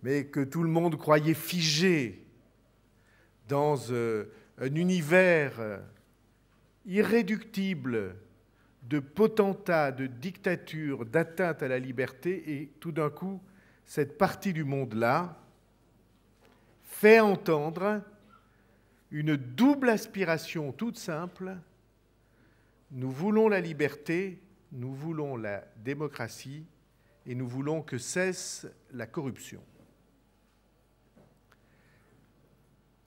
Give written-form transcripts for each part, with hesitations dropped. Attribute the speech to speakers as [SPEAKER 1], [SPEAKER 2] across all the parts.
[SPEAKER 1] mais que tout le monde croyait figé dans un univers irréductible de potentats, de dictatures, d'atteinte à la liberté, et tout d'un coup, cette partie du monde-là fait entendre une double aspiration toute simple. Nous voulons la liberté, nous voulons la démocratie, et nous voulons que cesse la corruption.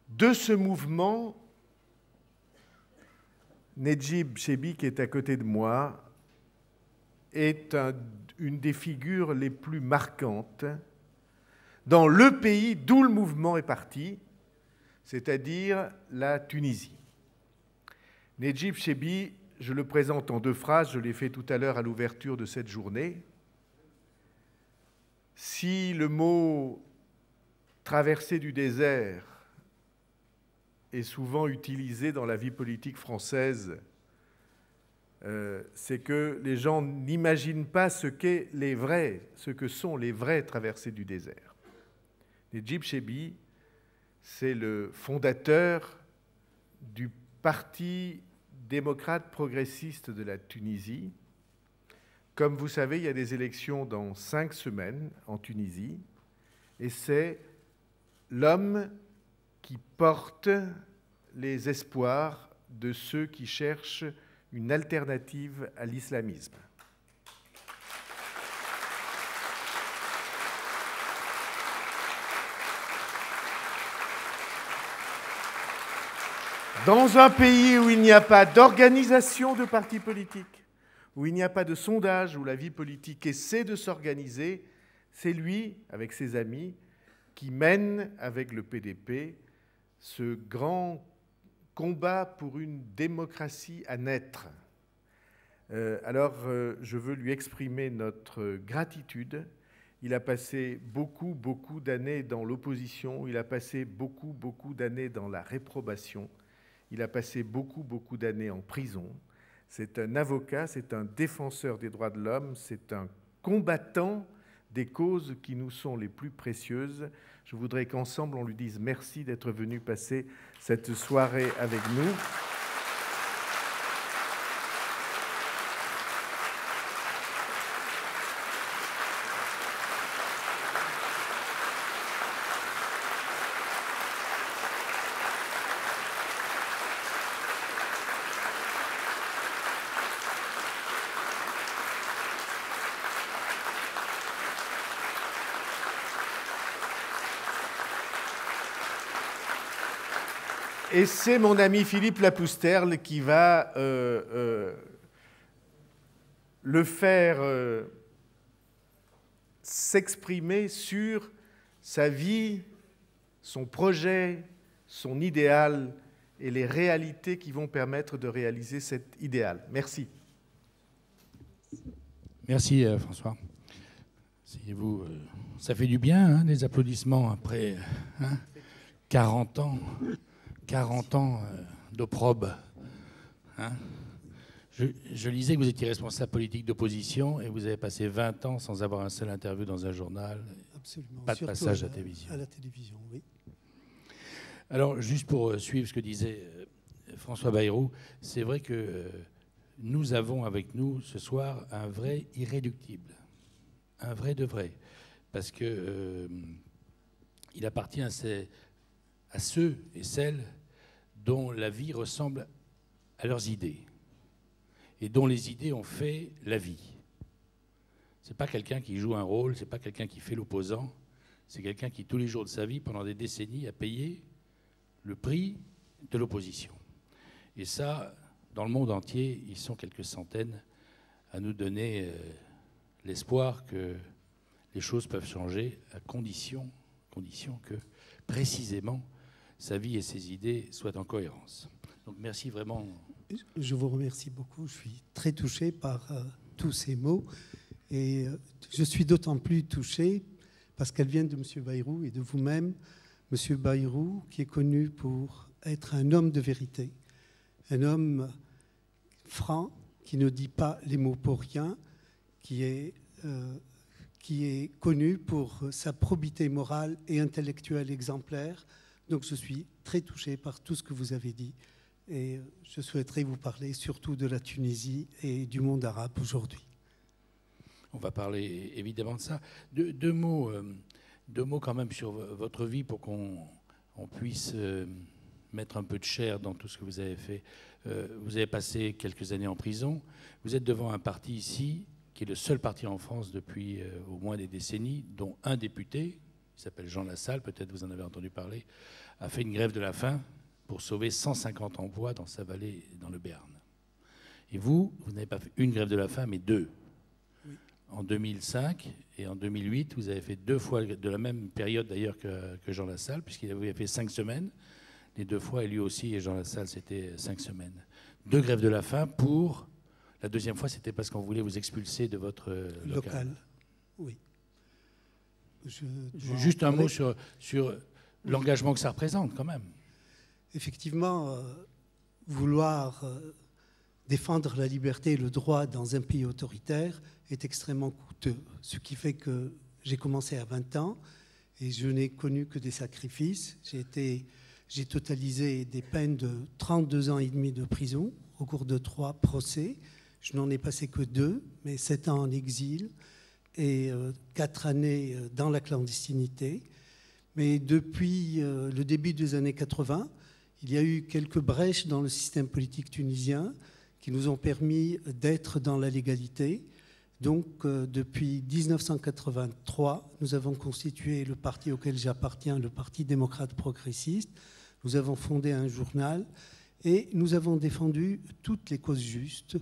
[SPEAKER 1] De ce mouvement, Nedjib Chebi, qui est à côté de moi, est une des figures les plus marquantes dans le pays d'où le mouvement est parti, c'est-à-dire la Tunisie. Nedjib Chebi, je le présente en 2 phrases, je l'ai fait tout à l'heure à l'ouverture de cette journée. Si le mot « traversée du désert » est souvent utilisé dans la vie politique française, c'est que les gens n'imaginent pas ce que sont les vraies traversées du désert. Nedjib Chebi, c'est le fondateur du Parti démocrate progressiste de la Tunisie. Comme vous savez, il y a des élections dans 5 semaines en Tunisie, et c'est l'homme qui porte les espoirs de ceux qui cherchent une alternative à l'islamisme. Dans un pays où il n'y a pas d'organisation de partis politiques, où il n'y a pas de sondage, où la vie politique essaie de s'organiser, c'est lui, avec ses amis, qui mène avec le PDP ce grand combat pour une démocratie à naître. Je veux lui exprimer notre gratitude. Il a passé beaucoup d'années dans l'opposition, il a passé beaucoup d'années dans la réprobation, il a passé beaucoup d'années en prison. C'est un avocat, c'est un défenseur des droits de l'homme, c'est un combattant des causes qui nous sont les plus précieuses. Je voudrais qu'ensemble, on lui dise merci d'être venu passer cette soirée avec nous. Et c'est mon ami Philippe Lapousterle qui va le faire s'exprimer sur sa vie, son projet, son idéal et les réalités qui vont permettre de réaliser cet idéal. Merci.
[SPEAKER 2] Merci François. Vous, ça fait du bien, hein, des applaudissements après 40 ans. 40 ans d'opprobre. Hein. Je lisais que vous étiez responsable politique d'opposition et vous avez passé 20 ans sans avoir un seul interview dans un journal.
[SPEAKER 3] Absolument.
[SPEAKER 2] Pas de passage à la télévision.
[SPEAKER 3] À la télévision, oui.
[SPEAKER 2] Alors, juste pour suivre ce que disait François Bayrou, c'est vrai que nous avons avec nous ce soir un vrai irréductible. Un vrai de vrai. Parce que il appartient à ceux et celles dont la vie ressemble à leurs idées et dont les idées ont fait la vie. Ce n'est pas quelqu'un qui joue un rôle, ce n'est pas quelqu'un qui fait l'opposant, c'est quelqu'un qui, tous les jours de sa vie, pendant des décennies, a payé le prix de l'opposition. Et ça, dans le monde entier, ils sont quelques centaines à nous donner l'espoir que les choses peuvent changer à condition que, précisément, sa vie et ses idées soient en cohérence. Donc merci vraiment.
[SPEAKER 3] Je vous remercie beaucoup. Je suis très touché par tous ces mots. Et je suis d'autant plus touché parce qu'elles viennent de M. Bayrou et de vous-même. M. Bayrou, qui est connu pour être un homme de vérité, un homme franc, qui ne dit pas les mots pour rien, qui qui est connu pour sa probité morale et intellectuelle exemplaire. Donc je suis très touché par tout ce que vous avez dit. Et je souhaiterais vous parler surtout de la Tunisie et du monde arabe aujourd'hui.
[SPEAKER 2] On va parler évidemment de ça. Deux mots quand même sur votre vie pour qu'on puisse mettre un peu de chair dans tout ce que vous avez fait. Vous avez passé quelques années en prison. Vous êtes devant un parti ici, qui est le seul parti en France depuis au moins des décennies, dont un député, qui s'appelle Jean Lassalle, peut-être vous en avez entendu parler, a fait une grève de la faim pour sauver 150 emplois dans sa vallée, dans le Béarn. Et vous n'avez pas fait une grève de la faim, mais deux. Oui. En 2005 et en 2008, vous avez fait 2 fois, de la même période d'ailleurs que Jean Lassalle, puisqu'il avait fait 5 semaines. Les 2 fois, et lui aussi, et Jean Lassalle, c'était 5 semaines. 2 grèves de la faim pour... La deuxième fois, c'était parce qu'on voulait vous expulser de votre local.
[SPEAKER 3] Oui.
[SPEAKER 2] Juste un mot sur l'engagement que ça représente, quand même.
[SPEAKER 3] Effectivement, vouloir défendre la liberté et le droit dans un pays autoritaire est extrêmement coûteux. Ce qui fait que j'ai commencé à 20 ans et je n'ai connu que des sacrifices. J'ai totalisé des peines de 32 ans et demi de prison au cours de 3 procès. Je n'en ai passé que 2, mais 7 ans en exil et 4 années dans la clandestinité. Mais depuis le début des années 80, il y a eu quelques brèches dans le système politique tunisien qui nous ont permis d'être dans la légalité. Donc, depuis 1983, nous avons constitué le parti auquel j'appartiens, le Parti démocrate progressiste. Nous avons fondé un journal et nous avons défendu toutes les causes justes,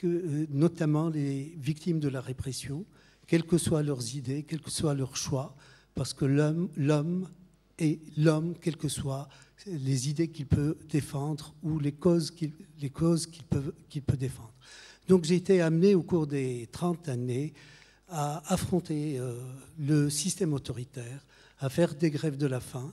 [SPEAKER 3] notamment les victimes de la répression, quelles que soient leurs idées, quels que soient leurs choix, parce que l'homme est l'homme, quelles que soient les idées qu'il peut défendre ou les causes qu'il peut défendre. Donc j'ai été amené au cours des 30 années à affronter le système autoritaire, à faire des grèves de la faim.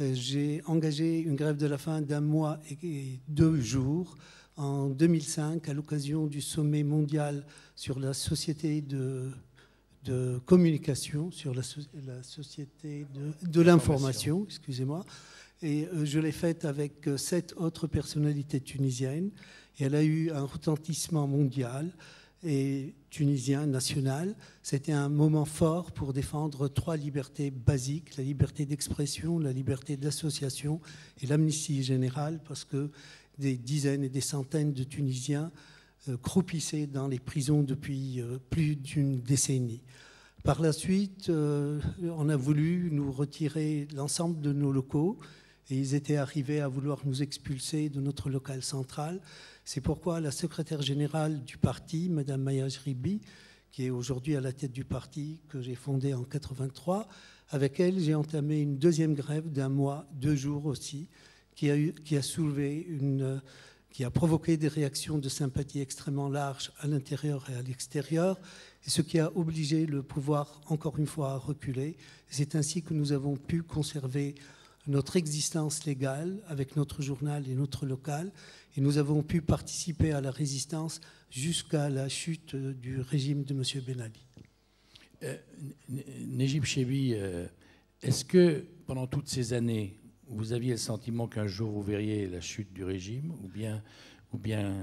[SPEAKER 3] J'ai engagé une grève de la faim d'1 mois et 2 jours en 2005 à l'occasion du sommet mondial sur la société de communication, sur la société de l'information, excusez-moi. Et je l'ai faite avec 7 autres personnalités tunisiennes. Et elle a eu un retentissement mondial et tunisien, national. C'était un moment fort pour défendre 3 libertés basiques, la liberté d'expression, la liberté d'association et l'amnistie générale, parce que des dizaines et des centaines de Tunisiens croupissaient dans les prisons depuis plus d'une décennie. Par la suite, on a voulu nous retirer l'ensemble de nos locaux et ils étaient arrivés à vouloir nous expulser de notre local central. C'est pourquoi la secrétaire générale du parti, Mme Maya Jribi, qui est aujourd'hui à la tête du parti que j'ai fondé en 1983, avec elle, j'ai entamé une 2e grève d'1 mois, 2 jours aussi, qui a provoqué des réactions de sympathie extrêmement larges à l'intérieur et à l'extérieur, et ce qui a obligé le pouvoir, encore une fois, à reculer. C'est ainsi que nous avons pu conserver notre existence légale avec notre journal et notre local, et nous avons pu participer à la résistance jusqu'à la chute du régime de M. Ben Ali.
[SPEAKER 2] Néjib Chebi, est-ce que pendant toutes ces années, vous aviez le sentiment qu'un jour vous verriez la chute du régime, ou bien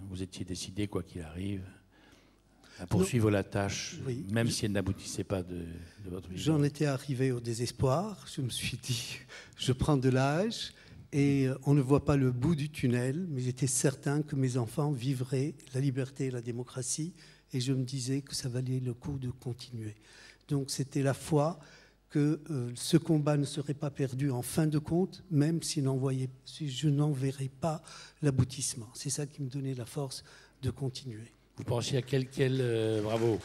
[SPEAKER 2] vous étiez décidé, quoi qu'il arrive, à poursuivre la tâche, oui, même si elle n'aboutissait pas de votre vie?
[SPEAKER 3] J'en étais arrivé au désespoir. Je me suis dit, je prends de l'âge et on ne voit pas le bout du tunnel, mais j'étais certain que mes enfants vivraient la liberté et la démocratie, et je me disais que ça valait le coup de continuer. Donc c'était la foi que ce combat ne serait pas perdu en fin de compte, même si je n'en verrais pas l'aboutissement. C'est ça qui me donnait la force de continuer.
[SPEAKER 2] Vous pensiez à bravo.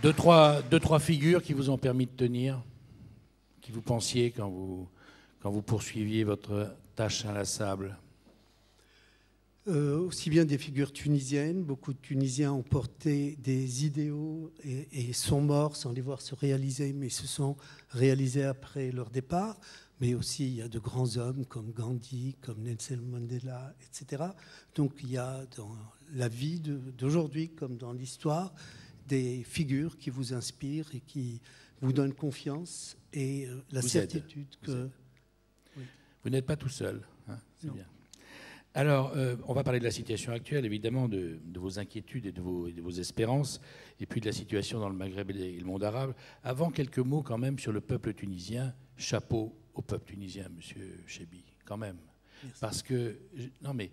[SPEAKER 2] 2-3 figures qui vous ont permis de tenir, qui vous pensiez quand vous poursuiviez votre tâche inlassable?
[SPEAKER 3] Aussi bien des figures tunisiennes. Beaucoup de Tunisiens ont porté des idéaux et sont morts sans les voir se réaliser, mais se sont réalisés après leur départ. Mais aussi, il y a de grands hommes comme Gandhi, comme Nelson Mandela, etc. Donc, il y a dans la vie d'aujourd'hui comme dans l'histoire, des figures qui vous inspirent et qui vous donnent confiance et la certitude que...
[SPEAKER 2] Vous n'êtes pas tout seul, hein, c'est bien. Alors, on va parler de la situation actuelle, évidemment, de vos inquiétudes et de vos espérances, et puis de la situation dans le Maghreb et le monde arabe. Avant, quelques mots quand même sur le peuple tunisien. Chapeau au peuple tunisien, monsieur Chebbi, quand même.
[SPEAKER 3] Merci.
[SPEAKER 2] Parce que, non mais,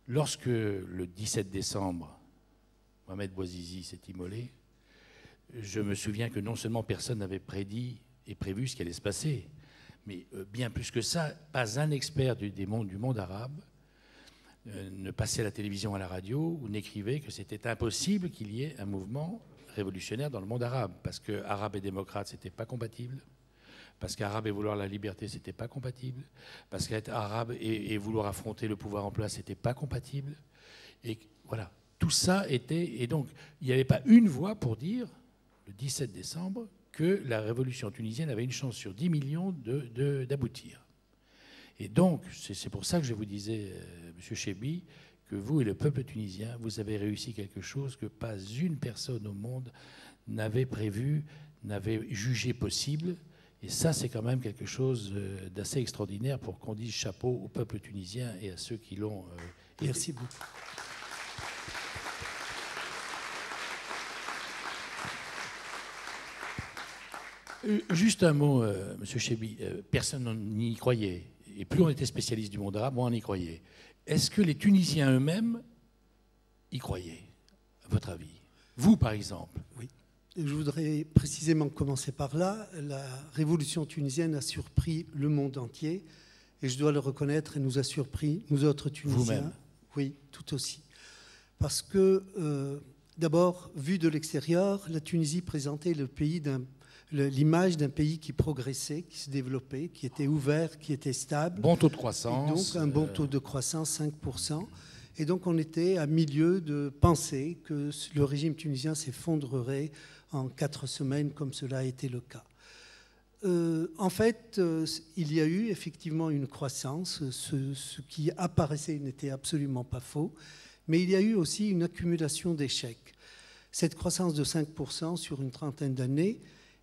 [SPEAKER 2] lorsque le 17 décembre, Mohamed Bouazizi s'est immolé, je me souviens que non seulement personne n'avait prédit et prévu ce qui allait se passer, mais bien plus que ça, pas un expert du monde arabe ne passait à la télévision, à la radio, ou n'écrivait que c'était impossible qu'il y ait un mouvement révolutionnaire dans le monde arabe, parce que arabe et démocrate, c'était pas compatible, parce qu'arabe et vouloir la liberté, c'était pas compatible, parce qu'être arabe et vouloir affronter le pouvoir en place, c'était pas compatible, et voilà, tout ça était, et donc il n'y avait pas une voix pour dire, le 17 décembre, que la révolution tunisienne avait une chance sur 10 millions d'aboutir. Et donc, c'est pour ça que je vous disais, M. Chebbi, que vous et le peuple tunisien, vous avez réussi quelque chose que pas une personne au monde n'avait prévu, n'avait jugé possible. Et ça, c'est quand même quelque chose d'assez extraordinaire pour qu'on dise chapeau au peuple tunisien et à ceux qui l'ont aidé.
[SPEAKER 3] Merci beaucoup.
[SPEAKER 2] Juste un mot, M. Chebbi. Personne n'y croyait. Et plus on était spécialiste du monde arabe, moins on y croyait. Est-ce que les Tunisiens eux-mêmes y croyaient, à votre avis? Vous, par exemple?
[SPEAKER 3] Oui. Je voudrais précisément commencer par là. La révolution tunisienne a surpris le monde entier. Et je dois le reconnaître, elle nous a surpris, nous autres Tunisiens.
[SPEAKER 2] Vous-même?
[SPEAKER 3] Oui, tout aussi. Parce que, d'abord, vu de l'extérieur, la Tunisie présentait l'image d'un pays qui progressait, qui se développait, qui était ouvert, qui était stable.
[SPEAKER 2] Bon taux de croissance.
[SPEAKER 3] Et donc un bon taux de croissance, 5%. Et donc on était à milieu de penser que le régime tunisien s'effondrerait en 4 semaines, comme cela a été le cas. En fait, il y a eu effectivement une croissance. Ce qui apparaissait n'était absolument pas faux. Mais il y a eu aussi une accumulation d'échecs. Cette croissance de 5% sur une trentaine d'années,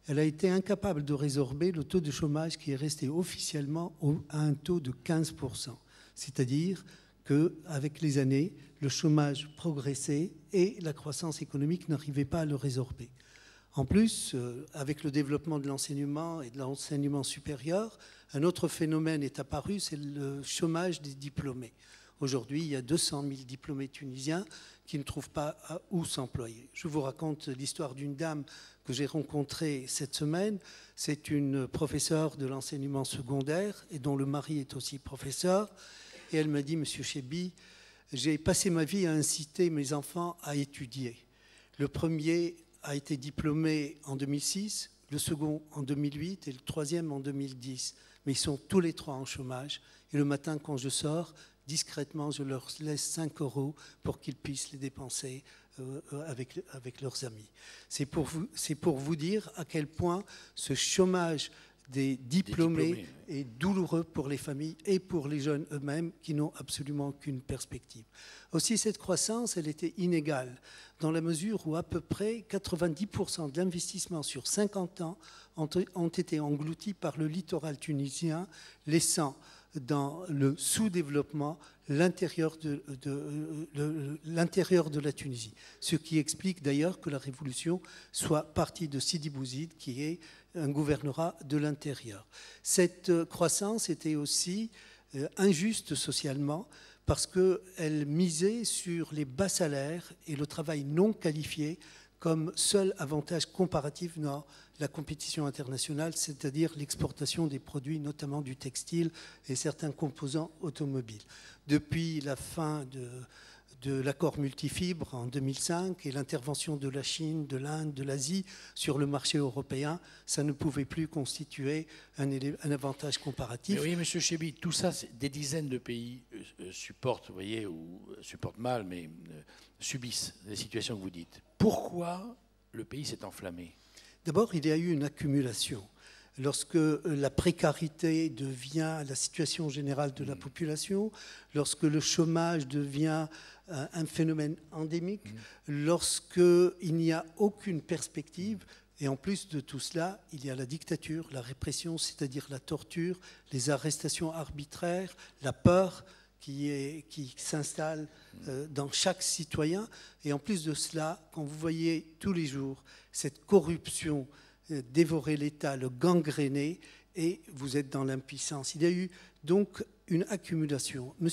[SPEAKER 3] elle a été incapable de résorber le taux de chômage qui est resté officiellement à un taux de 15%. C'est-à-dire qu'avec les années, le chômage progressait et la croissance économique n'arrivait pas à le résorber. En plus, avec le développement de l'enseignement et de l'enseignement supérieur, un autre phénomène est apparu, c'est le chômage des diplômés. Aujourd'hui, il y a 200 000 diplômés tunisiens qui ne trouvent pas où s'employer. Je vous raconte l'histoire d'une dame que j'ai rencontrée cette semaine. C'est une professeure de l'enseignement secondaire et dont le mari est aussi professeur. Et elle m'a dit, Monsieur Chebbi, j'ai passé ma vie à inciter mes enfants à étudier. Le premier a été diplômé en 2006, le second en 2008 et le troisième en 2010. Mais ils sont tous les trois en chômage. Et le matin, quand je sors, discrètement, je leur laisse 5 € pour qu'ils puissent les dépenser avec leurs amis. C'est pour vous dire à quel point ce chômage des diplômés est douloureux pour les familles et pour les jeunes eux-mêmes qui n'ont absolument aucune perspective. Aussi, cette croissance, elle était inégale dans la mesure où à peu près 90% de l'investissement sur 50 ans ont été engloutis par le littoral tunisien, laissant dans le sous-développement l'intérieur de la Tunisie. Ce qui explique d'ailleurs que la révolution soit partie de Sidi Bouzid, qui est un gouvernorat de l'intérieur. Cette croissance était aussi injuste socialement parce qu'elle misait sur les bas salaires et le travail non qualifié comme seul avantage comparatif dans la compétition internationale, c'est-à-dire l'exportation des produits, notamment du textile et certains composants automobiles. Depuis la fin de l'accord multifibres en 2005 et l'intervention de la Chine, de l'Inde, de l'Asie sur le marché européen, ça ne pouvait plus constituer un avantage comparatif.
[SPEAKER 2] Mais oui, M. Chebbi, tout ça, des dizaines de pays supportent, vous voyez, ou supportent mal, mais subissent les situations que vous dites. Pourquoi le pays s'est enflammé?
[SPEAKER 3] D'abord, il y a eu une accumulation. lorsque la précarité devient la situation générale de la population, lorsque le chômage devient un phénomène endémique, lorsqu'il n'y a aucune perspective. Et en plus de tout cela, il y a la dictature, la répression, c'est-à-dire la torture, les arrestations arbitraires, la peur qui s'installe dans chaque citoyen. Et en plus de cela, quand vous voyez tous les jours cette corruption dévorer l'État, le gangréner, et vous êtes dans l'impuissance. Il y a eu donc une accumulation. M.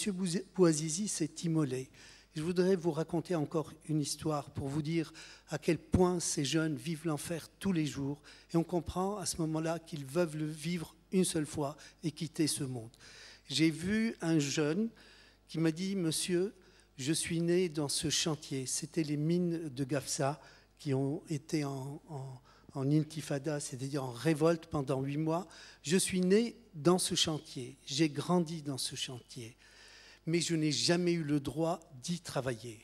[SPEAKER 3] Bouazizi s'est immolé. Je voudrais vous raconter encore une histoire pour vous dire à quel point ces jeunes vivent l'enfer tous les jours. Et on comprend à ce moment-là qu'ils veulent le vivre une seule fois et quitter ce monde. J'ai vu un jeune qui m'a dit « Monsieur, je suis né dans ce chantier ». C'était les mines de Gafsa qui ont été en intifada, c'est-à-dire en révolte pendant 8 mois. Je suis né dans ce chantier, j'ai grandi dans ce chantier, mais je n'ai jamais eu le droit d'y travailler.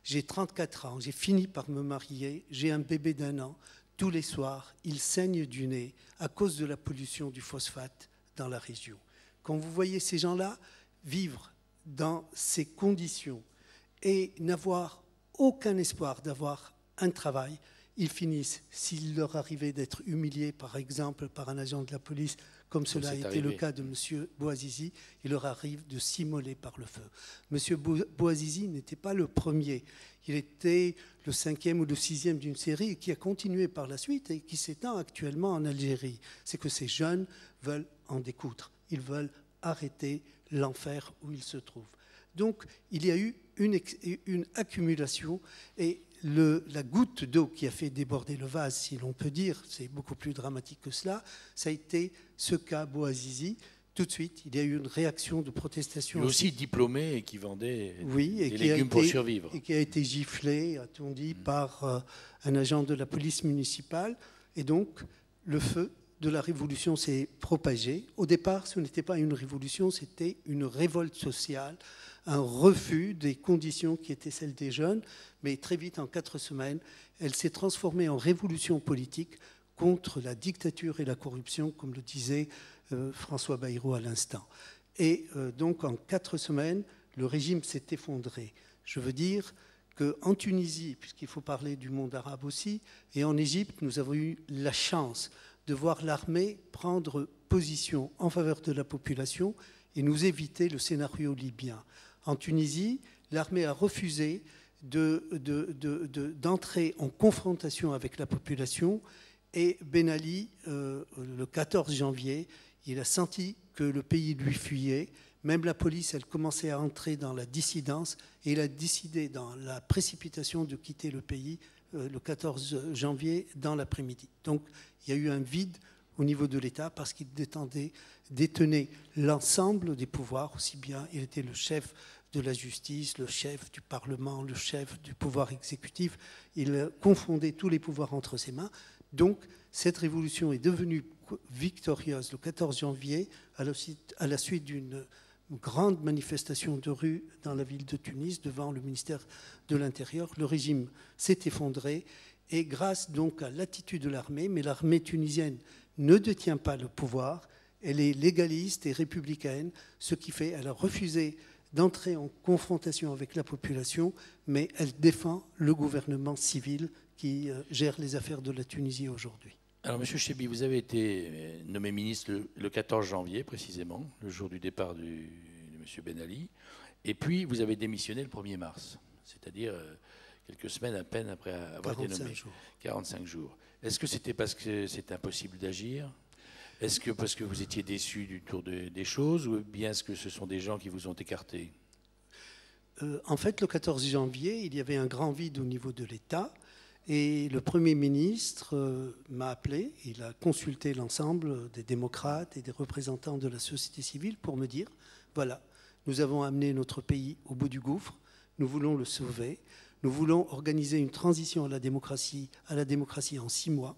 [SPEAKER 3] J'ai 34 ans, j'ai fini par me marier, j'ai un bébé d'1 an. Tous les soirs, il saigne du nez à cause de la pollution du phosphate dans la région. Quand vous voyez ces gens-là vivre dans ces conditions et n'avoir aucun espoir d'avoir un travail, ils finissent, s'il leur arrivait d'être humiliés, par exemple, par un agent de la police, comme cela a été le cas de M. Bouazizi, il leur arrive de s'immoler par le feu. M. Bouazizi n'était pas le premier. Il était le 5e ou le 6e d'une série qui a continué par la suite et qui s'étend actuellement en Algérie. C'est que ces jeunes veulent en découdre. Ils veulent arrêter l'enfer où ils se trouvent. Donc, il y a eu une accumulation et la goutte d'eau qui a fait déborder le vase, si l'on peut dire, c'est beaucoup plus dramatique que cela, ça a été ce cas Bouazizi. Tout de suite, il y a eu une réaction de protestation.
[SPEAKER 2] Lui aussi diplômé et qui vendait
[SPEAKER 3] des
[SPEAKER 2] légumes pour survivre.
[SPEAKER 3] Et qui a été giflé, a-t-on dit, par un agent de la police municipale. Et donc, le feu de la révolution s'est propagé. Au départ, ce n'était pas une révolution, c'était une révolte sociale, un refus des conditions qui étaient celles des jeunes. Mais très vite, en 4 semaines, elle s'est transformée en révolution politique contre la dictature et la corruption, comme le disait François Bayrou à l'instant. Et donc, en 4 semaines, le régime s'est effondré. Je veux dire qu'en Tunisie, puisqu'il faut parler du monde arabe aussi, et en Égypte, nous avons eu la chance de voir l'armée prendre position en faveur de la population et nous éviter le scénario libyen. En Tunisie, l'armée a refusé d'entrer en confrontation avec la population et Ben Ali, le 14 janvier, il a senti que le pays lui fuyait. Même la police, elle commençait à entrer dans la dissidence et il a décidé dans la précipitation de quitter le pays le 14 janvier dans l'après-midi. Donc il y a eu un vide au niveau de l'État parce qu'il détenait l'ensemble des pouvoirs, aussi bien il était le chef de la justice, le chef du Parlement, le chef du pouvoir exécutif. Il confondait tous les pouvoirs entre ses mains. Donc cette révolution est devenue victorieuse le 14 janvier à la suite d'une grande manifestation de rue dans la ville de Tunis devant le ministère de l'Intérieur. Le régime s'est effondré et grâce donc à l'attitude de l'armée, mais l'armée tunisienne ne détient pas le pouvoir, elle est légaliste et républicaine, ce qui fait qu'elle a refusé d'entrer en confrontation avec la population, mais elle défend le gouvernement civil qui gère les affaires de la Tunisie aujourd'hui.
[SPEAKER 2] Alors, M. Chebbi, vous avez été nommé ministre le 14 janvier, précisément, le jour du départ de M. Ben Ali. Et puis, vous avez démissionné le 1er mars, c'est-à-dire quelques semaines à peine après avoir été nommé. 45 jours. Est-ce que c'était parce que c'était impossible d'agir ? Est-ce que parce que vous étiez déçu du tour des choses ? Ou bien est-ce que ce sont des gens qui vous ont écarté ?
[SPEAKER 3] En fait, le 14 janvier, il y avait un grand vide au niveau de l'État. Et le Premier ministre m'a appelé, il a consulté l'ensemble des démocrates et des représentants de la société civile pour me dire, voilà, nous avons amené notre pays au bout du gouffre, nous voulons le sauver, nous voulons organiser une transition à la démocratie en 6 mois,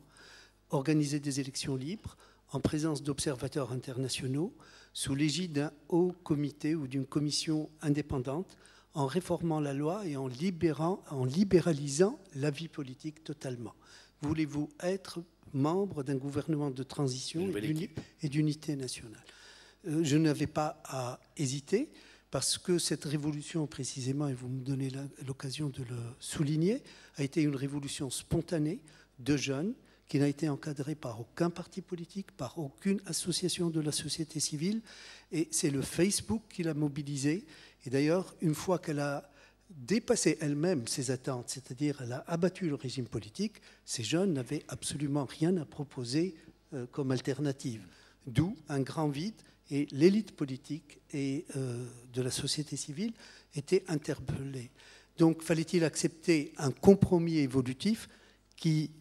[SPEAKER 3] organiser des élections libres en présence d'observateurs internationaux, sous l'égide d'un haut comité ou d'une commission indépendante, en réformant la loi et en libéralisant la vie politique totalement. Voulez-vous être membre d'un gouvernement de transition et d'unité nationale? Je n'avais pas à hésiter, parce que cette révolution, précisément, et vous me donnez l'occasion de le souligner, a été une révolution spontanée de jeunes, qui n'a été encadrée par aucun parti politique, par aucune association de la société civile, et c'est le Facebook qui l'a mobilisée. Et d'ailleurs, une fois qu'elle a dépassé elle-même ses attentes, c'est-à-dire elle a abattu le régime politique, ces jeunes n'avaient absolument rien à proposer comme alternative. D'où un grand vide, et l'élite politique et de la société civile étaient interpellées. Donc fallait-il accepter un compromis évolutif qui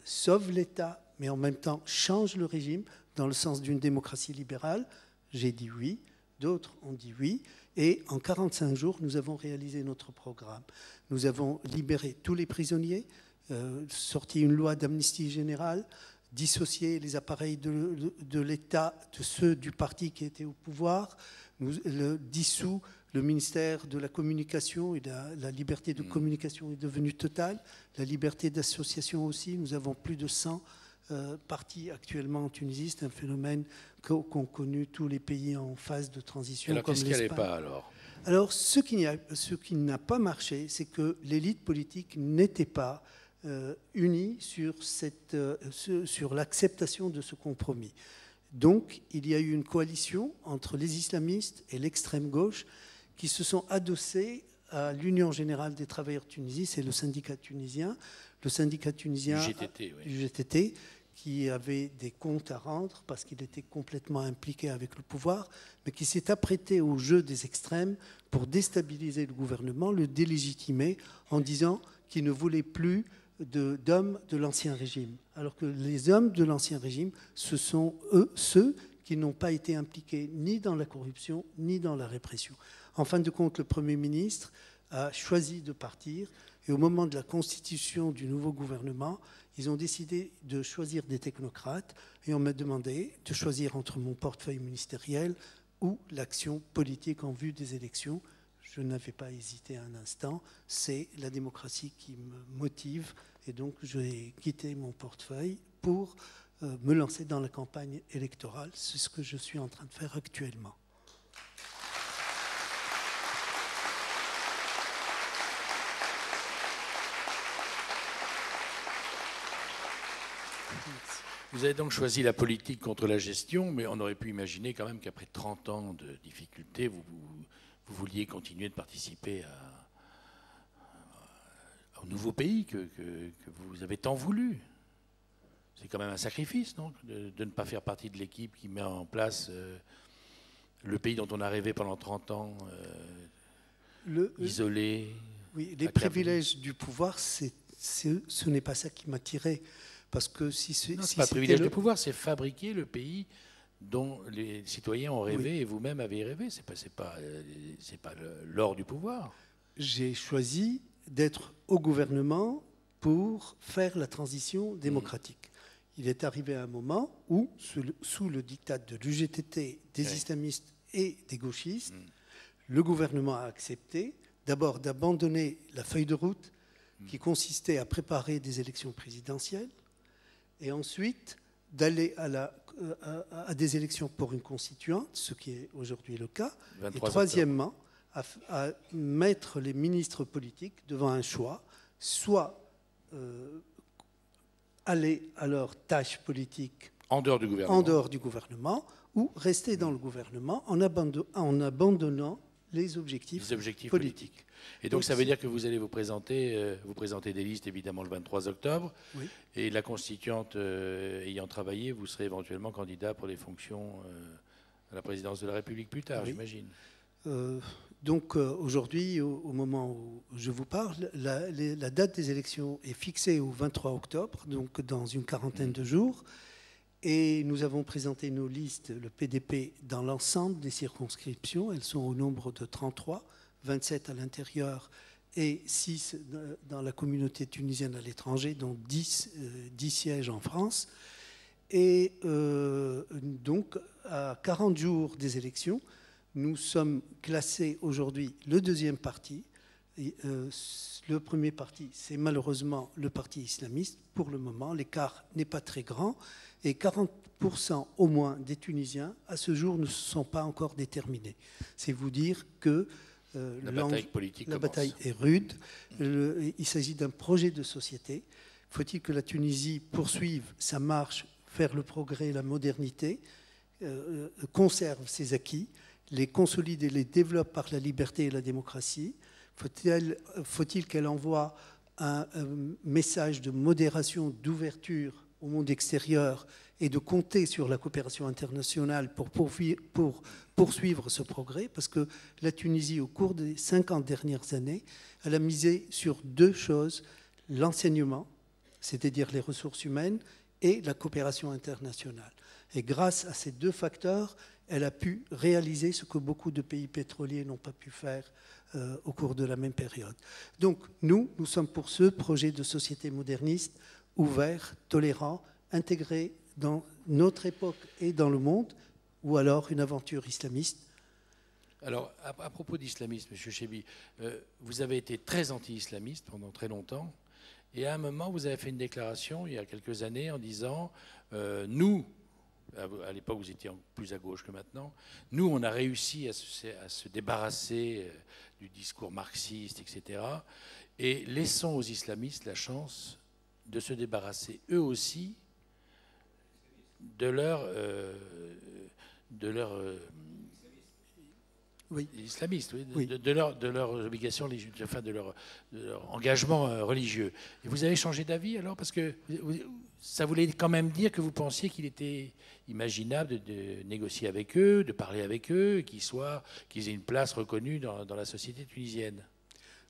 [SPEAKER 3] sauve l'État, mais en même temps change le régime dans le sens d'une démocratie libérale? J'ai dit oui, d'autres ont dit oui, et en 45 jours, nous avons réalisé notre programme. Nous avons libéré tous les prisonniers, sorti une loi d'amnistie générale, dissocié les appareils de l'État de ceux du parti qui était au pouvoir, dissous le ministère de la communication, et la liberté de communication est devenue totale, la liberté d'association aussi. Nous avons plus de 100 partis actuellement en Tunisie. C'est un phénomène qu'ont connu tous les pays en phase de transition.
[SPEAKER 2] Alors qu'est-ce qui n'allait pas alors?
[SPEAKER 3] Alors ce qui n'a pas marché, c'est que l'élite politique n'était pas unie sur l'acceptation de ce compromis. Donc il y a eu une coalition entre les islamistes et l'extrême gauche qui se sont adossés à l'Union générale des travailleurs tunisiens, c'est le syndicat tunisien du GTT, qui avait des comptes à rendre parce qu'il était complètement impliqué avec le pouvoir, mais qui s'est apprêté au jeu des extrêmes pour déstabiliser le gouvernement, le délégitimer en disant qu'il ne voulait plus d'hommes de l'ancien régime. Alors que les hommes de l'ancien régime, ce sont ceux qui n'ont pas été impliqués ni dans la corruption, ni dans la répression. En fin de compte, le Premier ministre a choisi de partir, et au moment de la constitution du nouveau gouvernement, ils ont décidé de choisir des technocrates, et on m'a demandé de choisir entre mon portefeuille ministériel ou l'action politique en vue des élections. Je n'avais pas hésité un instant, c'est la démocratie qui me motive, et donc j'ai quitté mon portefeuille pour me lancer dans la campagne électorale. C'est ce que je suis en train de faire actuellement.
[SPEAKER 2] Vous avez donc choisi la politique contre la gestion, mais on aurait pu imaginer quand même qu'après 30 ans de difficultés, vous vouliez continuer de participer au nouveau pays que vous avez tant voulu. C'est quand même un sacrifice, non, de ne pas faire partie de l'équipe qui met en place le pays dont on a rêvé pendant 30 ans, isolé.
[SPEAKER 3] Oui, les privilèges du pouvoir, ce n'est pas ça qui m'attirait. Parce que
[SPEAKER 2] c'est pas le privilège du pouvoir, c'est fabriquer le pays dont les citoyens ont rêvé, oui. Et vous-même avez rêvé. C'est pas l'or du pouvoir.
[SPEAKER 3] J'ai choisi d'être au gouvernement pour faire la transition démocratique. Il est arrivé un moment où, sous le diktat de l'UGTT, des islamistes et des gauchistes, le gouvernement a accepté d'abord d'abandonner la feuille de route qui consistait à préparer des élections présidentielles, et ensuite d'aller à des élections pour une constituante, ce qui est aujourd'hui le cas, et troisièmement, à mettre les ministres politiques devant un choix, soit aller à leur tâche politique
[SPEAKER 2] en dehors du gouvernement,
[SPEAKER 3] ou rester dans le gouvernement en abandonnant les objectifs politiques.
[SPEAKER 2] Et donc ça veut dire que vous allez vous présenter des listes évidemment le 23 octobre, oui. Et la constituante ayant travaillé, vous serez éventuellement candidat pour les fonctions à la présidence de la République plus tard, oui. J'imagine.
[SPEAKER 3] Donc aujourd'hui, au moment où je vous parle, la date des élections est fixée au 23 octobre, donc dans une quarantaine de jours. Et nous avons présenté nos listes, le PDP, dans l'ensemble des circonscriptions. Elles sont au nombre de 33, 27 à l'intérieur et 6 dans la communauté tunisienne à l'étranger, donc 10 sièges en France. Et donc, à 40 jours des élections, nous sommes classés aujourd'hui le deuxième parti. Le premier parti, c'est malheureusement le parti islamiste. Pour le moment, l'écart n'est pas très grand. Et 40% au moins des Tunisiens, à ce jour, ne se sont pas encore déterminés. C'est vous dire que
[SPEAKER 2] la bataille politique
[SPEAKER 3] la
[SPEAKER 2] commence.
[SPEAKER 3] bataille est rude. Il s'agit d'un projet de société. Faut-il que la Tunisie poursuive sa marche vers le progrès et la modernité, conserve ses acquis, les consolide et les développe par la liberté et la démocratie? Faut-il qu'elle envoie un message de modération, d'ouverture au monde extérieur et de compter sur la coopération internationale pour poursuivre ce progrès? Parce que la Tunisie, au cours des 50 dernières années, elle a misé sur deux choses: l'enseignement, c'est-à-dire les ressources humaines, et la coopération internationale. Et grâce à ces deux facteurs, elle a pu réaliser ce que beaucoup de pays pétroliers n'ont pas pu faire au cours de la même période. Donc nous sommes pour ce projet de société moderniste, ouvert, tolérant, intégré dans notre époque et dans le monde, ou alors une aventure islamiste.
[SPEAKER 2] Alors, à propos d'islamisme, M. Chebbi, vous avez été très anti-islamiste pendant très longtemps, et à un moment, vous avez fait une déclaration, il y a quelques années, en disant nous, à l'époque vous étiez plus à gauche que maintenant, nous on a réussi à se débarrasser du discours marxiste, etc. Et laissons aux islamistes la chance de se débarrasser eux aussi de leur
[SPEAKER 3] Oui.
[SPEAKER 2] Islamistes, oui,
[SPEAKER 3] Oui.
[SPEAKER 2] de leurs obligations, enfin de leur engagement religieux. Et vous avez changé d'avis alors? Parce que ça voulait quand même dire que vous pensiez qu'il était imaginable de négocier avec eux, de parler avec eux, qu'ils aient une place reconnue dans la société tunisienne.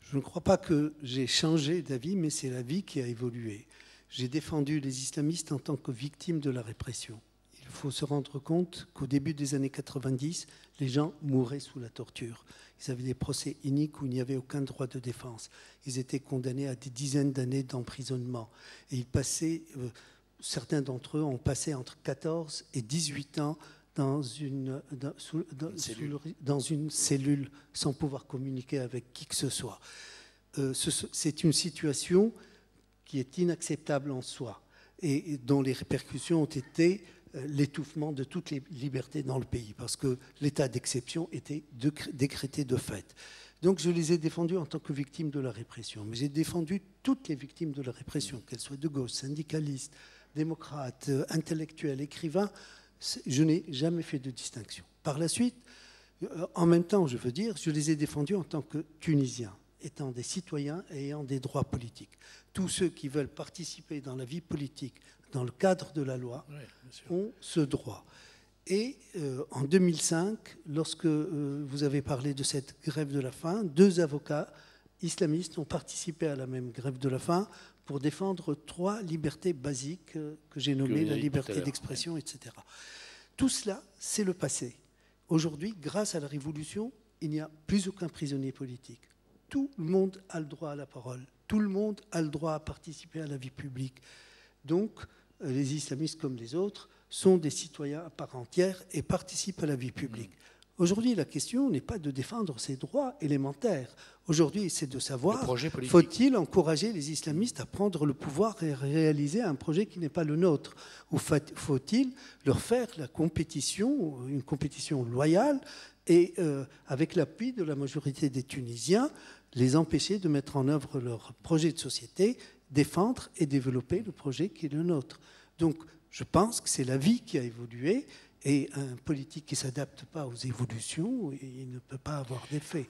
[SPEAKER 3] Je ne crois pas que j'ai changé d'avis, mais c'est la vie qui a évolué. J'ai défendu les islamistes en tant que victimes de la répression. Il faut se rendre compte qu'au début des années 90, les gens mouraient sous la torture. Ils avaient des procès iniques où il n'y avait aucun droit de défense. Ils étaient condamnés à des dizaines d'années d'emprisonnement. Et ils passaient, certains d'entre eux ont passé entre 14 et 18 ans dans une cellule sans pouvoir communiquer avec qui que ce soit. C'est une situation qui est inacceptable en soi et dont les répercussions ont été l'étouffement de toutes les libertés dans le pays, parce que l'état d'exception était décrété de fait. Donc je les ai défendus en tant que victimes de la répression. Mais j'ai défendu toutes les victimes de la répression, qu'elles soient de gauche, syndicalistes, démocrates, intellectuels, écrivains. Je n'ai jamais fait de distinction. Par la suite, en même temps, je veux dire, je les ai défendus en tant que Tunisiens, étant des citoyens et ayant des droits politiques. Tous ceux qui veulent participer dans la vie politique, dans le cadre de la loi, ont ce droit. Et en 2005, lorsque vous avez parlé de cette grève de la faim, 2 avocats islamistes ont participé à la même grève de la faim pour défendre 3 libertés basiques que j'ai nommées, la liberté d'expression, etc. Tout cela, c'est le passé. Aujourd'hui, grâce à la Révolution, il n'y a plus aucun prisonnier politique. Tout le monde a le droit à la parole. Tout le monde a le droit à participer à la vie publique. Donc, les islamistes comme les autres sont des citoyens à part entière et participent à la vie publique. Aujourd'hui, la question n'est pas de défendre ces droits élémentaires. Aujourd'hui, c'est de savoir, faut-il encourager les islamistes à prendre le pouvoir et réaliser un projet qui n'est pas le nôtre? Ou faut-il leur faire la compétition, une compétition loyale, et avec l'appui de la majorité des Tunisiens, les empêcher de mettre en œuvre leur projet de société, défendre et développer le projet qui est le nôtre? Donc, je pense que c'est la vie qui a évolué, et un politique qui ne s'adapte pas aux évolutions, il ne peut pas avoir d'effet.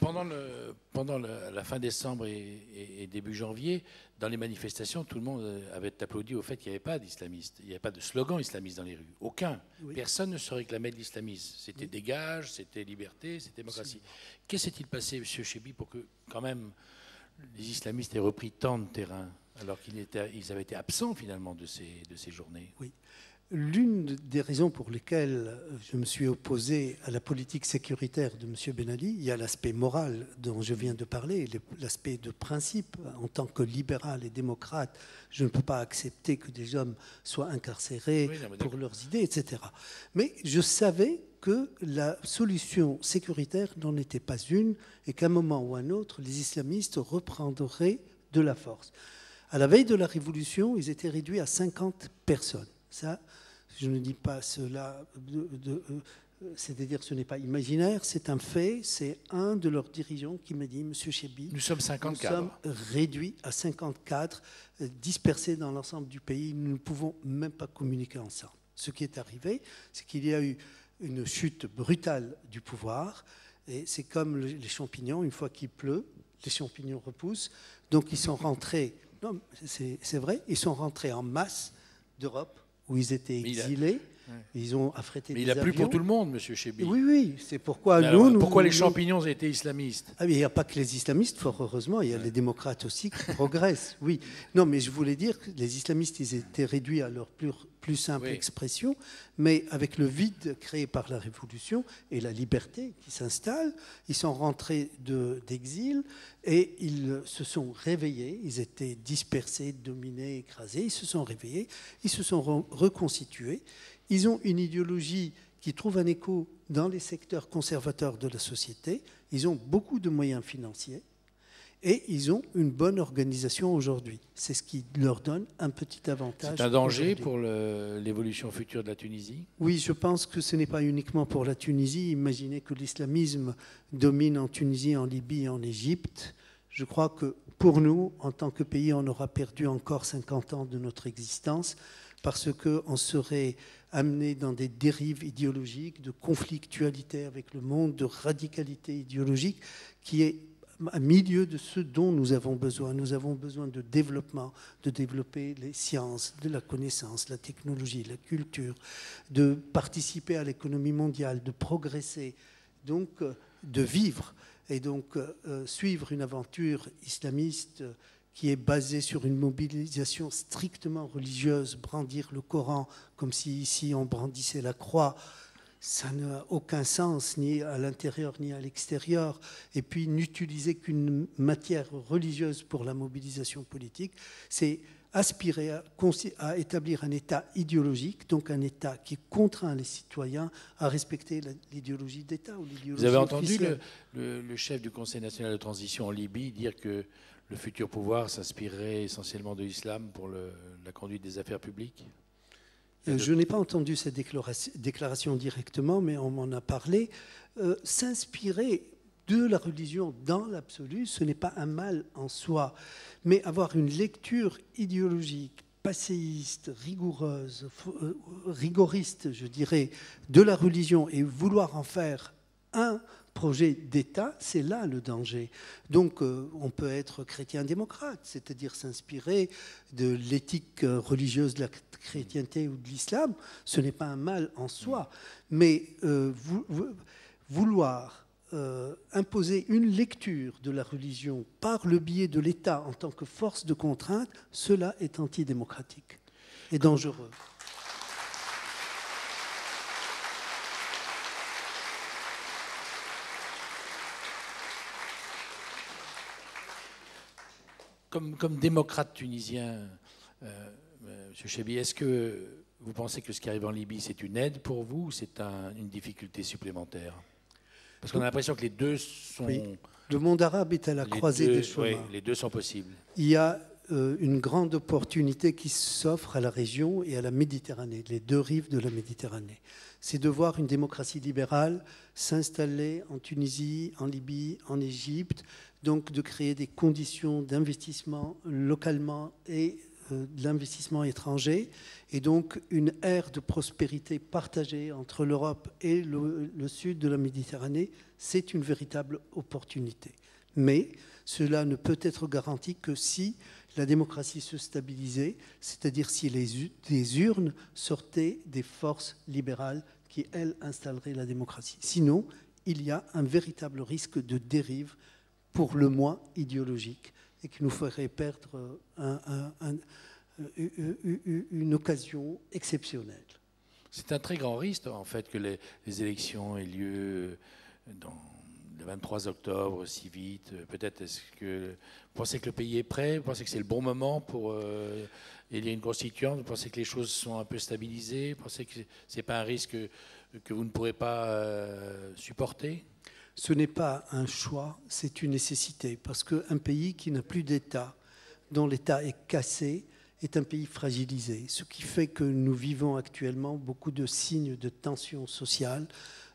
[SPEAKER 2] Pendant la fin décembre et début janvier, dans les manifestations, tout le monde avait applaudi au fait qu'il n'y avait pas d'islamistes. Il n'y avait pas de slogan islamiste dans les rues. Aucun. Oui. Personne ne se réclamait de l'islamisme. C'était dégage, c'était liberté, c'était démocratie. Que s'est-il passé, M. Chebbi, pour que, quand même, les islamistes aient repris tant de terrain, alors qu'ils avaient été absents, finalement, de ces journées?
[SPEAKER 3] Oui. L'une des raisons pour lesquelles je me suis opposé à la politique sécuritaire de M. Ben Ali, il y a l'aspect moral dont je viens de parler, l'aspect de principe. En tant que libéral et démocrate, je ne peux pas accepter que des hommes soient incarcérés pour leurs idées, etc. Mais je savais que la solution sécuritaire n'en était pas une et qu'à un moment ou à un autre, les islamistes reprendraient de la force. À la veille de la Révolution, ils étaient réduits à 50 personnes. Ça, je ne dis pas cela, c'est-à-dire ce n'est pas imaginaire, c'est un fait. C'est un de leurs dirigeants qui m'a dit, Monsieur Chebbi,
[SPEAKER 2] nous sommes 54.
[SPEAKER 3] Nous sommes réduits à 54, dispersés dans l'ensemble du pays. Nous ne pouvons même pas communiquer ensemble. Ce qui est arrivé, c'est qu'il y a eu une chute brutale du pouvoir. Et c'est comme les champignons, une fois qu'il pleut, les champignons repoussent. Donc ils sont rentrés, non, c'est vrai, ils sont rentrés en masse d'Europe, où ils étaient exilés, ils ont affrété des avions.
[SPEAKER 2] Mais il a plu pour tout le monde, M. Chebbi.
[SPEAKER 3] Oui, oui, c'est pourquoi
[SPEAKER 2] pourquoi les champignons étaient islamistes?
[SPEAKER 3] Ah, mais il n'y a pas que les islamistes, fort heureusement, il y a les démocrates aussi qui progressent, oui. Non, mais je voulais dire que les islamistes, ils étaient réduits à leur plus simple expression, mais avec le vide créé par la Révolution et la liberté qui s'installe, ils sont rentrés d'exil et ils se sont réveillés, ils étaient dispersés, dominés, écrasés, ils se sont réveillés, ils se sont reconstitués, ils ont une idéologie qui trouve un écho dans les secteurs conservateurs de la société, ils ont beaucoup de moyens financiers, et ils ont une bonne organisation aujourd'hui. C'est ce qui leur donne un petit avantage.
[SPEAKER 2] C'est un danger pour l'évolution future de la Tunisie?
[SPEAKER 3] Oui, je pense que ce n'est pas uniquement pour la Tunisie. Imaginez que l'islamisme domine en Tunisie, en Libye et en Égypte. Je crois que pour nous, en tant que pays, on aura perdu encore 50 ans de notre existence parce qu'on serait amené dans des dérives idéologiques, de conflictualité avec le monde, de radicalité idéologique qui est à milieu de ce dont nous avons besoin. Nous avons besoin de développement, de développer les sciences, de la connaissance, la technologie, la culture, de participer à l'économie mondiale, de progresser, donc de vivre. Et donc suivre une aventure islamiste qui est basée sur une mobilisation strictement religieuse, brandir le Coran comme si ici on brandissait la croix, ça n'a aucun sens, ni à l'intérieur ni à l'extérieur. Et puis n'utiliser qu'une matière religieuse pour la mobilisation politique, c'est aspirer à établir un État idéologique, donc un État qui contraint les citoyens à respecter l'idéologie d'État ou l'idéologie
[SPEAKER 2] Vous avez entendu
[SPEAKER 3] officielle.
[SPEAKER 2] le chef du Conseil national de transition en Libye dire que le futur pouvoir s'inspirerait essentiellement de l'islam pour la conduite des affaires publiques?
[SPEAKER 3] Je n'ai pas entendu cette déclaration directement, mais on m'en a parlé. S'inspirer de la religion dans l'absolu, ce n'est pas un mal en soi, mais avoir une lecture idéologique, passéiste, rigoureuse, rigoriste, je dirais, de la religion et vouloir en faire un projet d'État, c'est là le danger. Donc on peut être chrétien-démocrate, c'est-à-dire s'inspirer de l'éthique religieuse de la chrétienté ou de l'islam, ce n'est pas un mal en soi, mais vouloir imposer une lecture de la religion par le biais de l'État en tant que force de contrainte, cela est antidémocratique et dangereux.
[SPEAKER 2] Comme démocrate tunisien, M. Chebbi, est-ce que vous pensez que ce qui arrive en Libye, c'est une aide pour vous ou c'est une difficulté supplémentaire? Parce qu'on a l'impression que les deux sont...
[SPEAKER 3] Oui. Le monde arabe est à la croisée des chemins.
[SPEAKER 2] Oui, les deux sont possibles.
[SPEAKER 3] Il y a une grande opportunité qui s'offre à la région et à la Méditerranée, les deux rives de la Méditerranée. C'est de voir une démocratie libérale s'installer en Tunisie, en Libye, en Égypte, donc de créer des conditions d'investissement localement et de l'investissement étranger, et donc une ère de prospérité partagée entre l'Europe et le sud de la Méditerranée, c'est une véritable opportunité. Mais cela ne peut être garanti que si la démocratie se stabilisait, c'est-à-dire si les urnes sortaient des forces libérales qui, elles, installeraient la démocratie. Sinon, il y a un véritable risque de dérive, pour le moins idéologique, et qui nous ferait perdre une occasion exceptionnelle.
[SPEAKER 2] C'est un très grand risque, en fait, que les élections aient lieu le 23 octobre, si vite. Peut-être, est-ce que vous pensez que le pays est prêt? Vous pensez que c'est le bon moment pour élire une constituante? Vous pensez que les choses sont un peu stabilisées? Vous pensez que ce n'est pas un risque que vous ne pourrez pas supporter?
[SPEAKER 3] Ce n'est pas un choix, c'est une nécessité. Parce qu'un pays qui n'a plus d'État, dont l'État est cassé, est un pays fragilisé. Ce qui fait que nous vivons actuellement beaucoup de signes de tension sociale.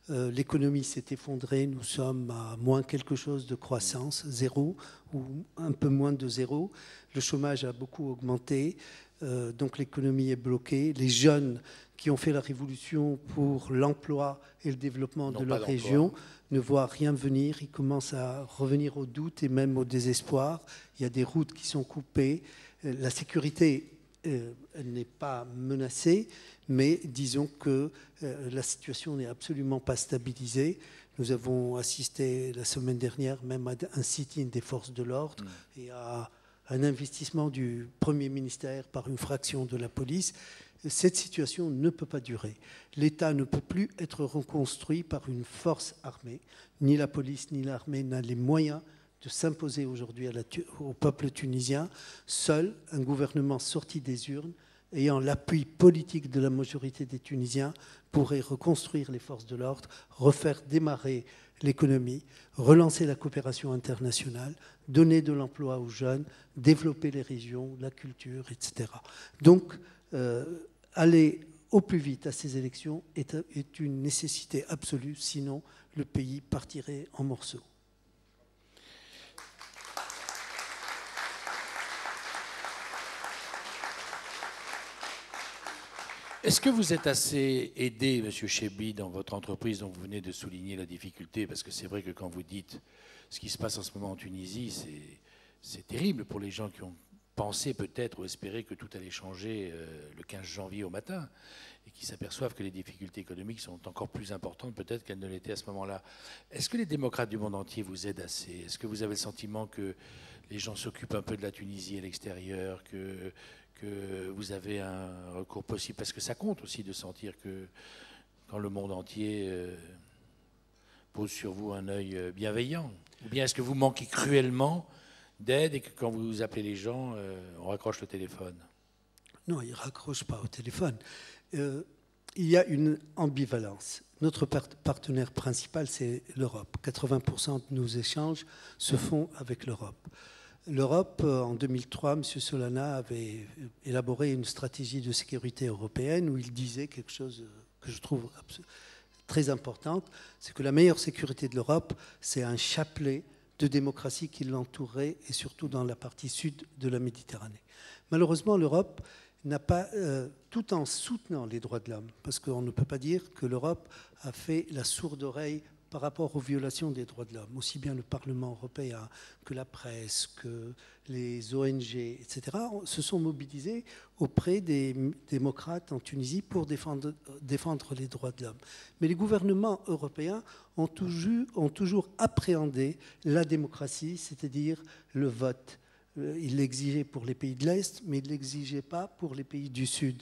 [SPEAKER 3] L'économie s'est effondrée, nous sommes à moins quelque chose de croissance, 0 ou un peu moins de 0. Le chômage a beaucoup augmenté, donc l'économie est bloquée. Les jeunes qui ont fait la révolution pour l'emploi et le développement de leur région ne voient rien venir. Ils commencent à revenir au doute et même au désespoir. Il y a des routes qui sont coupées. La sécurité n'est pas menacée, mais disons que la situation n'est absolument pas stabilisée. Nous avons assisté la semaine dernière même à un sit-in des forces de l'ordre et à un investissement du Premier ministère par une fraction de la police. Cette situation ne peut pas durer. L'État ne peut plus être reconstruit par une force armée. Ni la police ni l'armée n'a les moyens de s'imposer aujourd'hui au peuple tunisien. Seul un gouvernement sorti des urnes, ayant l'appui politique de la majorité des Tunisiens, pourrait reconstruire les forces de l'ordre, refaire démarrer l'économie, relancer la coopération internationale, donner de l'emploi aux jeunes, développer les régions, la culture, etc. Donc, aller au plus vite à ces élections est une nécessité absolue, sinon le pays partirait en morceaux.
[SPEAKER 2] Est-ce que vous êtes assez aidé, M. Chebbi, dans votre entreprise dont vous venez de souligner la difficulté? Parce que c'est vrai que quand vous dites ce qui se passe en ce moment en Tunisie, c'est terrible pour les gens qui ont pensé peut-être ou espéré que tout allait changer le 15 janvier au matin et qui s'aperçoivent que les difficultés économiques sont encore plus importantes peut-être qu'elles ne l'étaient à ce moment-là. Est-ce que les démocrates du monde entier vous aident assez? Est-ce que vous avez le sentiment que les gens s'occupent un peu de la Tunisie à l'extérieur, que vous avez un recours possible? Parce que ça compte aussi de sentir que quand le monde entier pose sur vous un œil bienveillant. Ou bien est-ce que vous manquez cruellement d'aide et que quand vous appelez les gens, on raccroche le téléphone? Non,
[SPEAKER 3] ils ne raccrochent pas au téléphone. Il y a une ambivalence. Notre partenaire principal, c'est l'Europe. 80% de nos échanges se font avec l'Europe. L'Europe, en 2003, M. Solana avait élaboré une stratégie de sécurité européenne où il disait quelque chose que je trouve très important, c'est que la meilleure sécurité de l'Europe, c'est un chapelet de démocratie qui l'entourait, et surtout dans la partie sud de la Méditerranée. Malheureusement, l'Europe n'a pas, tout en soutenant les droits de l'homme, parce qu'on ne peut pas dire que l'Europe a fait la sourde oreille par rapport aux violations des droits de l'homme, aussi bien le Parlement européen que la presse, que les ONG, etc., se sont mobilisés auprès des démocrates en Tunisie pour défendre les droits de l'homme. Mais les gouvernements européens ont toujours appréhendé la démocratie, c'est-à-dire le vote. Ils l'exigeaient pour les pays de l'Est, mais ils ne l'exigeaient pas pour les pays du Sud,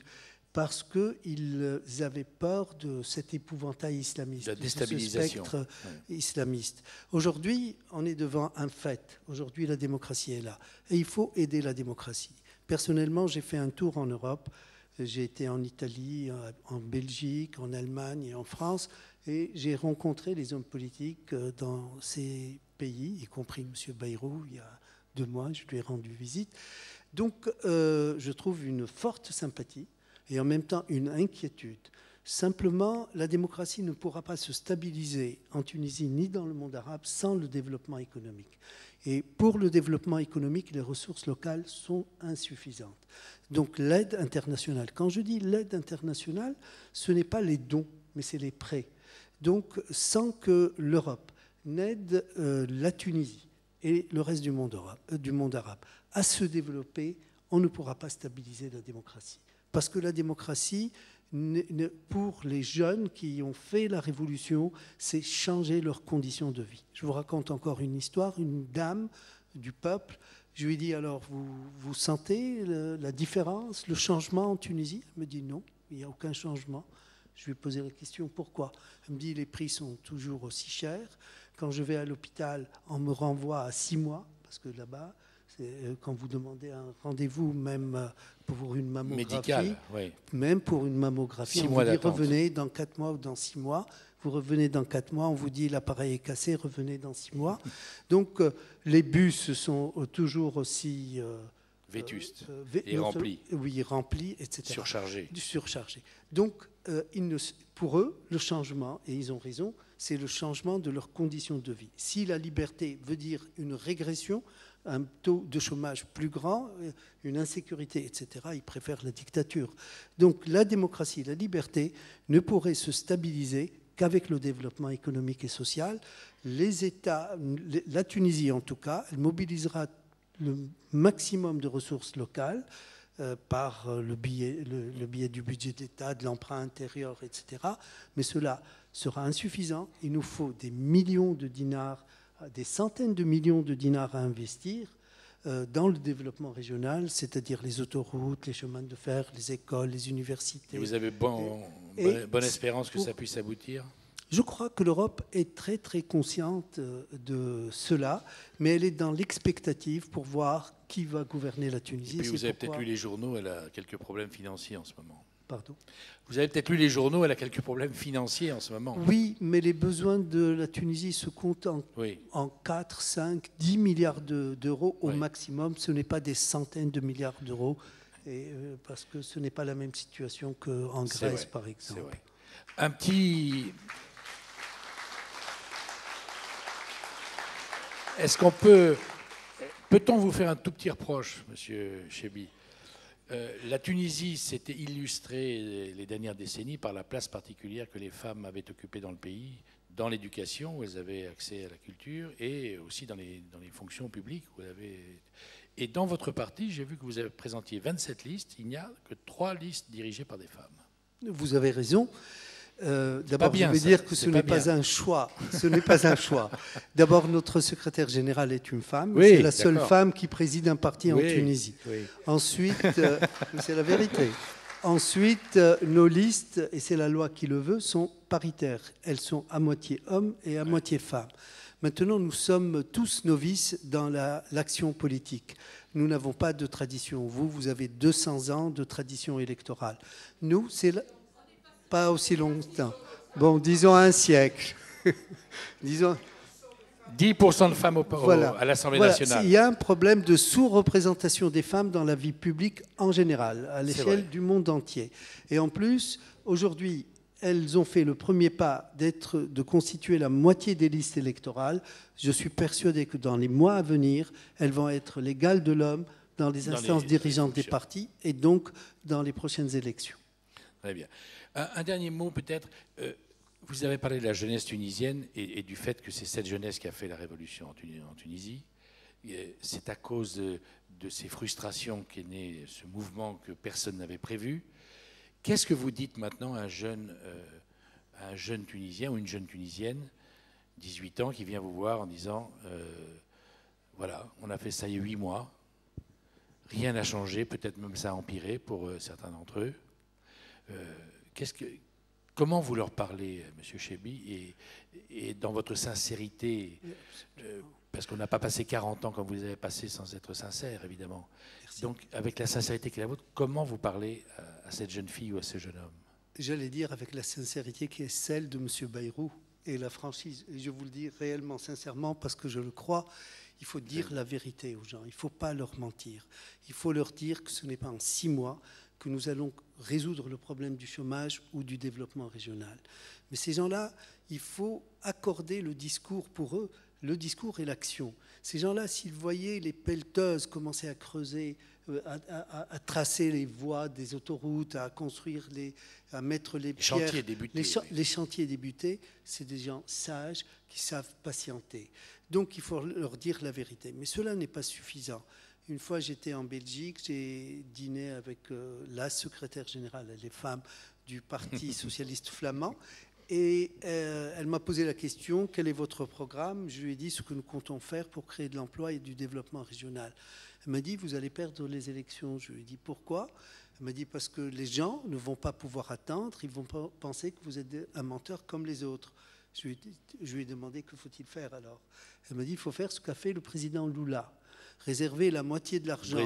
[SPEAKER 3] parce qu'ils avaient peur de cet épouvantail islamiste,
[SPEAKER 2] la déstabilisation,
[SPEAKER 3] de ce spectre islamiste. Aujourd'hui, on est devant un fait. Aujourd'hui, la démocratie est là. Et il faut aider la démocratie. Personnellement, j'ai fait un tour en Europe. J'ai été en Italie, en Belgique, en Allemagne et en France. Et j'ai rencontré les hommes politiques dans ces pays, y compris M. Bayrou, il y a 2 mois, je lui ai rendu visite. Donc, je trouve une forte sympathie et en même temps une inquiétude. Simplement, la démocratie ne pourra pas se stabiliser en Tunisie ni dans le monde arabe sans le développement économique. Et pour le développement économique, les ressources locales sont insuffisantes. Donc l'aide internationale, quand je dis l'aide internationale, ce n'est pas les dons, mais c'est les prêts. Donc sans que l'Europe n'aide la Tunisie et le reste du monde arabe à se développer, on ne pourra pas stabiliser la démocratie. Parce que la démocratie, pour les jeunes qui ont fait la révolution, c'est changer leurs conditions de vie. Je vous raconte encore une histoire. Une dame du peuple, je lui dis alors, vous sentez la différence, le changement en Tunisie? Elle me dit non, il n'y a aucun changement. Je lui ai posé la question, pourquoi? Elle me dit, les prix sont toujours aussi chers. Quand je vais à l'hôpital, on me renvoie à 6 mois, parce que là-bas, quand vous demandez un rendez-vous, même pour une mammographie,
[SPEAKER 2] médical, oui.
[SPEAKER 3] Même pour une mammographie,
[SPEAKER 2] 6
[SPEAKER 3] on
[SPEAKER 2] mois
[SPEAKER 3] vous dit
[SPEAKER 2] d'attente.
[SPEAKER 3] revenez dans 4 mois ou dans 6 mois. Vous revenez dans 4 mois, on vous dit l'appareil est cassé, revenez dans 6 mois. Donc les bus sont toujours aussi...
[SPEAKER 2] Vétustes et remplis.
[SPEAKER 3] Oui, remplis, etc.
[SPEAKER 2] Surchargés.
[SPEAKER 3] Surchargés. Donc, pour eux, le changement, et ils ont raison, c'est le changement de leurs conditions de vie. Si la liberté veut dire une régression, un taux de chômage plus grand, une insécurité, etc., ils préfèrent la dictature. Donc la démocratie, la liberté ne pourraient se stabiliser qu'avec le développement économique et social. Les États, la Tunisie en tout cas, elle mobilisera le maximum de ressources locales par le biais du budget d'État, de l'emprunt intérieur, etc. Mais cela sera insuffisant. Il nous faut des millions de dinars, des centaines de millions de dinars à investir dans le développement régional, c'est-à-dire les autoroutes, les chemins de fer, les écoles, les universités.
[SPEAKER 2] Et vous avez bonne espérance que ça puisse aboutir?
[SPEAKER 3] Je crois que l'Europe est très très consciente de cela, mais elle est dans l'expectative pour voir qui va gouverner la Tunisie.
[SPEAKER 2] Et puis vous avez peut-être lu les journaux, elle a quelques problèmes financiers en ce moment.
[SPEAKER 3] Pardon?
[SPEAKER 2] Vous avez peut-être lu les journaux, elle a quelques problèmes financiers en ce moment.
[SPEAKER 3] Oui, mais les besoins de la Tunisie se comptent en 4, 5, 10 milliards d'euros au maximum. Ce n'est pas des centaines de milliards d'euros, parce que ce n'est pas la même situation qu'en Grèce, par exemple.
[SPEAKER 2] C'est vrai. Un petit... Est-ce qu'on peut-on vous faire un tout petit reproche, Monsieur Chebbi? La Tunisie s'était illustrée les dernières décennies par la place particulière que les femmes avaient occupée dans le pays, dans l'éducation, où elles avaient accès à la culture, et aussi dans les fonctions publiques. Et dans votre parti, j'ai vu que vous avez présenté 27 listes. Il n'y a que 3 listes dirigées par des femmes.
[SPEAKER 3] Vous avez raison. D'abord, je veux dire que ce n'est pas un choix. Ce n'est pas un choix. D'abord, notre secrétaire général est une femme.
[SPEAKER 2] Oui,
[SPEAKER 3] c'est la seule femme qui préside un parti en Tunisie.
[SPEAKER 2] Oui.
[SPEAKER 3] Ensuite, c'est la vérité. Ensuite, nos listes, et c'est la loi qui le veut, sont paritaires. Elles sont à moitié hommes et à moitié femmes. Maintenant, nous sommes tous novices dans l'action politique. Nous n'avons pas de tradition. Vous avez 200 ans de tradition électorale. Nous, c'est... Pas aussi longtemps. Bon, disons un siècle. Disons...
[SPEAKER 2] 10% de femmes à l'Assemblée nationale.
[SPEAKER 3] Il y a un problème de sous-représentation des femmes dans la vie publique en général, à l'échelle du monde entier. Et en plus, aujourd'hui, elles ont fait le premier pas de constituer la moitié des listes électorales. Je suis persuadé que dans les mois à venir, elles vont être l'égale de l'homme dans les instances dirigeantes des partis et donc dans les prochaines élections.
[SPEAKER 2] Très bien. Un dernier mot peut-être. Vous avez parlé de la jeunesse tunisienne et du fait que c'est cette jeunesse qui a fait la révolution en Tunisie. C'est à cause de ces frustrations qu'est né ce mouvement que personne n'avait prévu. Qu'est-ce que vous dites maintenant à un jeune Tunisien ou une jeune Tunisienne, 18 ans, qui vient vous voir en disant voilà, on a fait ça il y a 8 mois, rien n'a changé, peut-être même ça a empiré pour certains d'entre eux. Comment vous leur parlez, Monsieur Chebbi, et dans votre sincérité, parce qu'on n'a pas passé 40 ans comme vous les avez passés sans être sincère, évidemment. Merci. Donc, avec la sincérité qui est la vôtre, comment vous parlez à cette jeune fille ou à ce jeune homme?
[SPEAKER 3] J'allais dire avec la sincérité qui est celle de Monsieur Bayrou et la franchise. Et je vous le dis réellement, sincèrement, parce que je le crois. Il faut dire la vérité aux gens. Il ne faut pas leur mentir. Il faut leur dire que ce n'est pas en 6 mois que nous allons résoudre le problème du chômage ou du développement régional. Mais ces gens-là, il faut accorder le discours pour eux, le discours et l'action. Ces gens-là, s'ils voyaient les pelleteuses commencer à creuser, à tracer les voies des autoroutes, à construire à mettre les pierres, les chantiers débutés, c'est des gens sages qui savent patienter. Donc il faut leur dire la vérité. Mais cela n'est pas suffisant. Une fois, j'étais en Belgique, j'ai dîné avec la secrétaire générale, les femmes du Parti socialiste flamand, et elle m'a posé la question, quel est votre programme? Je lui ai dit ce que nous comptons faire pour créer de l'emploi et du développement régional. Elle m'a dit, vous allez perdre les élections. Je lui ai dit, pourquoi? Elle m'a dit parce que les gens ne vont pas pouvoir attendre, ils vont penser que vous êtes un menteur comme les autres. Je lui ai demandé que faut-il faire alors. Elle m'a dit il faut faire ce qu'a fait le président Lula, réserver la moitié de l'argent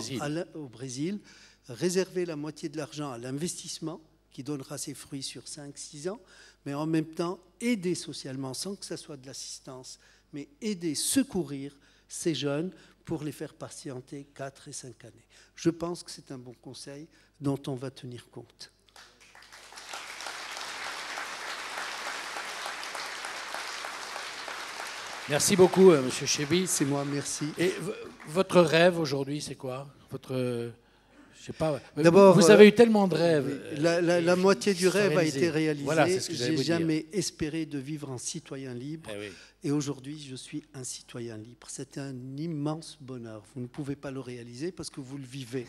[SPEAKER 3] au Brésil, réserver la moitié de l'argent à l'investissement qui donnera ses fruits sur 5-6 ans, mais en même temps aider socialement, sans que ça soit de l'assistance, mais aider, secourir ces jeunes pour les faire patienter 4 et 5 années. Je pense que c'est un bon conseil dont on va tenir compte.
[SPEAKER 2] Merci beaucoup, M. Chebbi.
[SPEAKER 3] C'est moi, merci.
[SPEAKER 2] Et votre rêve aujourd'hui, c'est quoi? Votre... Je sais pas.
[SPEAKER 3] D'abord,
[SPEAKER 2] vous avez eu tellement de rêves.
[SPEAKER 3] La moitié du rêve a été réalisée.
[SPEAKER 2] Voilà, c'est ce que
[SPEAKER 3] j'ai jamais espéré de vivre en citoyen libre.
[SPEAKER 2] Eh oui.
[SPEAKER 3] Et aujourd'hui, je suis un citoyen libre. C'est un immense bonheur. Vous ne pouvez pas le réaliser parce que vous le vivez.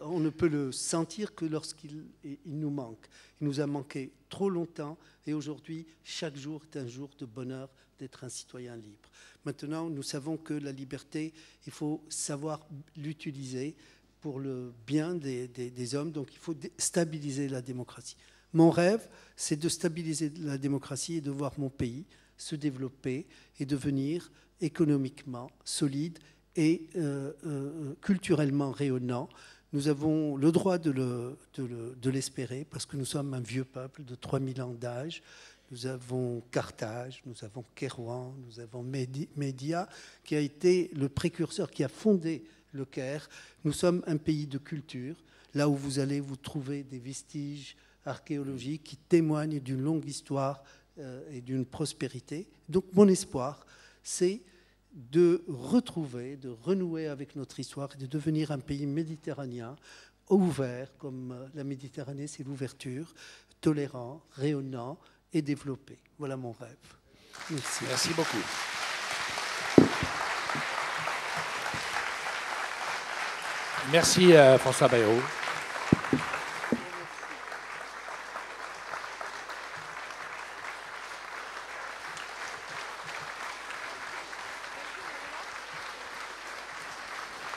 [SPEAKER 3] On ne peut le sentir que lorsqu'il nous manque. Il nous a manqué trop longtemps. Et aujourd'hui, chaque jour est un jour de bonheur d'être un citoyen libre. Maintenant, nous savons que la liberté, il faut savoir l'utiliser pour le bien des hommes, donc il faut stabiliser la démocratie. Mon rêve, c'est de stabiliser la démocratie et de voir mon pays se développer et devenir économiquement solide et culturellement rayonnant. Nous avons le droit de l'espérer parce que nous sommes un vieux peuple de 3000 ans d'âge. Nous avons Carthage, nous avons Kairouan, nous avons Média, qui a été le précurseur, qui a fondé le Caire. Nous sommes un pays de culture, là où vous allez vous trouver des vestiges archéologiques qui témoignent d'une longue histoire et d'une prospérité. Donc mon espoir, c'est de retrouver, de renouer avec notre histoire et de devenir un pays méditerranéen ouvert, comme la Méditerranée, c'est l'ouverture, tolérant, rayonnant et développé. Voilà mon rêve. Merci.
[SPEAKER 2] Merci beaucoup. Merci François Bayrou.